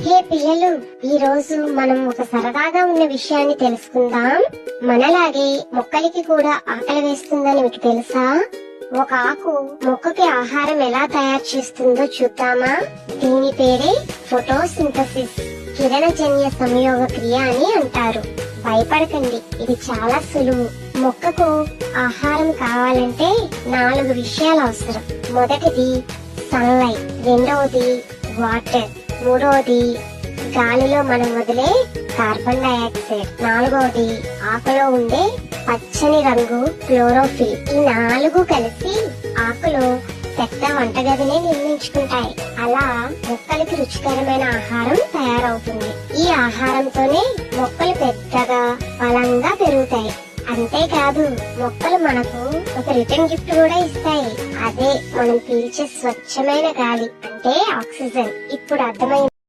హే పిల్లలు, ఈ రోజు మనం ఒక సరదాగా ఉన్న విషయాన్ని తెలుసుకుందాం. మనలాగే మొక్కలకి కూడా ఆకలి వేస్తుందని మీకు తెలుసా? ఒక ఆకు మొక్కకి ఆహారం ఎలా తయారు చేస్తుందో చూద్దామా? దీని పేరే ఫోటోసింథసిస్, కిరణజన్య సంయోగ క్రియ అని అంటారు. భయపడకండి, ఇది చాలా సులువు. మొక్కకు ఆహారం కావాలంటే 4 విషయాలు అవసరం. మొదటిది సన్లైట్, రెండవది వాటర్, మూడవది గాలిలో మనం వదిలే కార్బన్ డైఆక్సైడ్, నాలుగవది ఆకులో ఉండే పచ్చని రంగు క్లోరోఫిల్. ఈ 4 కలిసి ఆకులో పెద్ద వంటగదిని నిర్మించుకుంటాయి. అలా మొక్కలకి రుచికరమైన ఆహారం తయారవుతుంది. ఈ ఆహారంతోనే మొక్కలు పెద్దగా బలంగా పెరుగుతాయి. అంతేకాదు, మొక్కలు మనకు ఒక రిటర్న్ గిఫ్ట్ కూడా ఇస్తాయి. అదే మనం పీల్చే స్వచ్ఛమైన గాలి, అంటే ఆక్సిజన్. ఇప్పుడు అర్థమైంది.